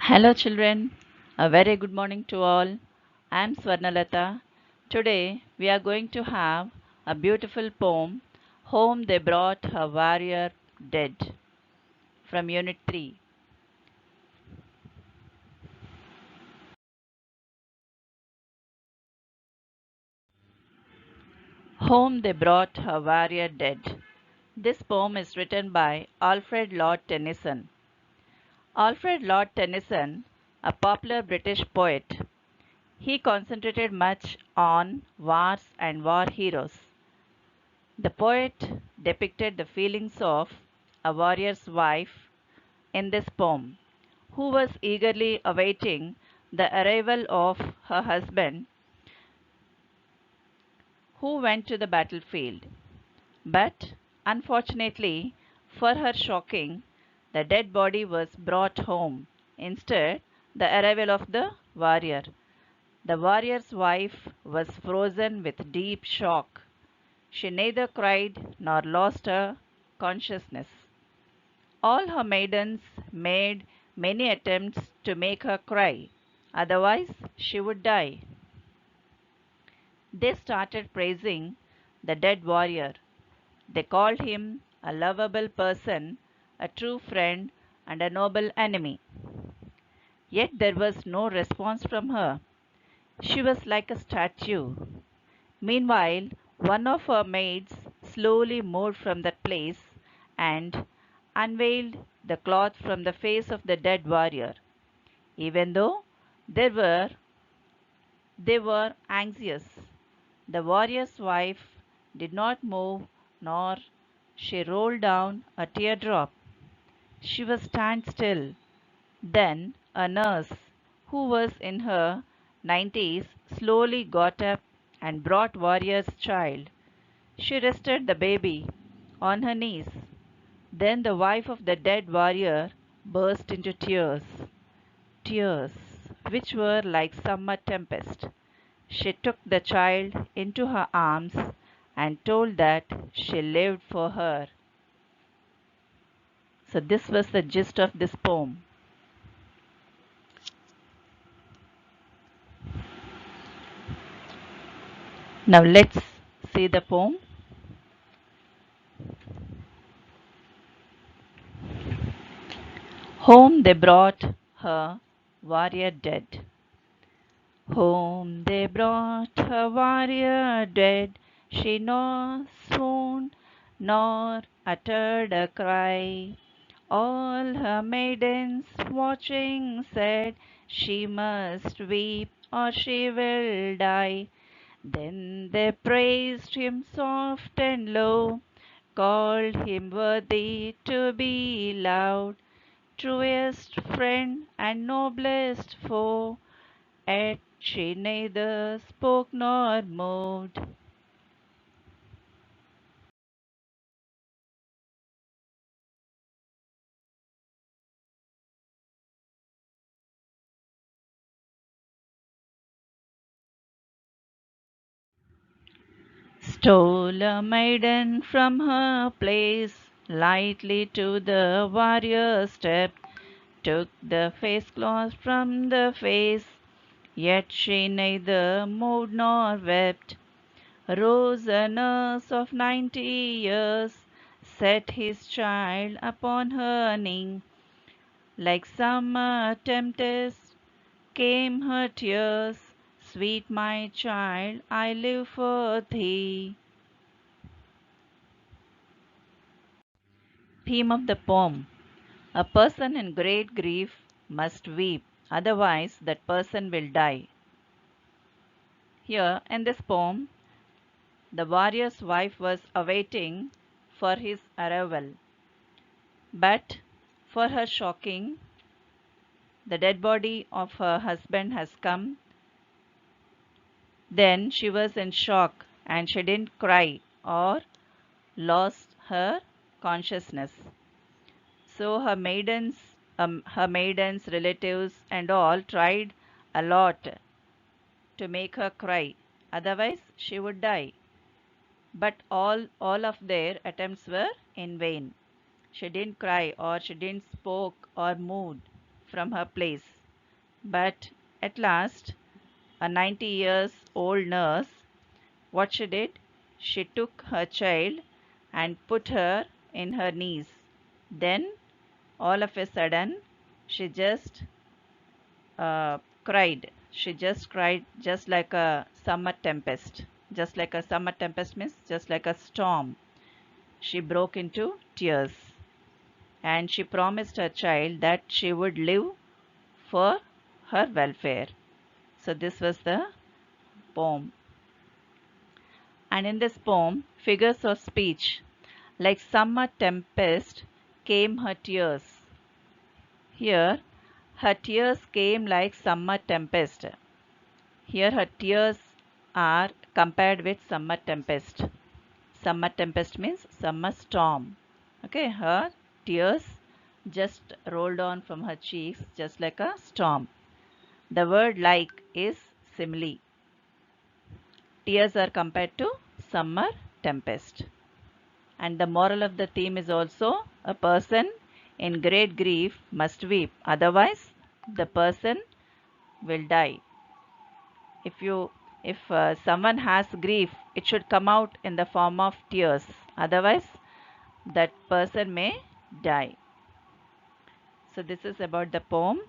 Hello children, a very good morning to all. I am Swarnalata. Today we are going to have a beautiful poem, Home They Brought a Warrior Dead, from Unit 3. Home They Brought a Warrior Dead. This poem is written by Alfred Lord Tennyson. Alfred Lord Tennyson, a popular British poet, he concentrated much on wars and war heroes. The poet depicted the feelings of a warrior's wife in this poem, who was eagerly awaiting the arrival of her husband who went to the battlefield. But unfortunately for her shocking, the dead body was brought home. Instead, the arrival of the warrior. The warrior's wife was frozen with deep shock. She neither cried nor lost her consciousness. All her maidens made many attempts to make her cry, otherwise, she would die. They started praising the dead warrior. They called him a lovable person, a true friend, and a noble enemy. Yet there was no response from her. She was like a statue. Meanwhile, one of her maids slowly moved from that place and unveiled the cloth from the face of the dead warrior. Even though they were they were anxious, the warrior's wife did not move nor she rolled down a teardrop. She was stand still. Then a nurse, who was in her 90s, slowly got up and brought warrior's child. She rested the baby on her knees. Then the wife of the dead warrior burst into tears, tears which were like summer tempest. She took the child into her arms and told that she lived for her. So this was the gist of this poem. Now let's see the poem. Home they brought her warrior dead. Home they brought her warrior dead. She nor swooned nor uttered a cry. All her maidens watching said, she must weep or she will die. Then they praised him soft and low, called him worthy to be loved, truest friend and noblest foe. Yet she neither spoke nor moved. Stole a maiden from her place, lightly to the warrior stepped, took the face cloth from the face, yet she neither moved nor wept. Rose a nurse of 90 years, set his child upon her knee. Like summer tempest came her tears, sweet my child, I live for thee. Theme of the poem. A person in great grief must weep, otherwise that person will die. Here in this poem, the warrior's wife was awaiting for his arrival. But for her shocking, the dead body of her husband has come. Then she was in shock and she didn't cry or lost her consciousness. So her maidens, relatives, and all tried a lot to make her cry. Otherwise, she would die. But all of their attempts were in vain. She didn't cry or she didn't spoke or moved from her place. But at last, a 90 years old nurse, what she did? She took her child and put her in her knees. Then, all of a sudden, she just cried. She just cried just like a summer tempest. Just like a summer tempest means just like a storm. She broke into tears and she promised her child that she would live for her welfare. So, this was the poem. And in this poem, figures of speech like summer tempest came her tears. Here, her tears came like summer tempest. Here, her tears are compared with summer tempest. Summer tempest means summer storm. Okay, her tears just rolled on from her cheeks just like a storm. The word like is simile. Tears are compared to summer tempest. And the moral of the theme is also a person in great grief must weep, otherwise the person will die. If someone has grief, it should come out in the form of tears, otherwise that person may die. So this is about the poem.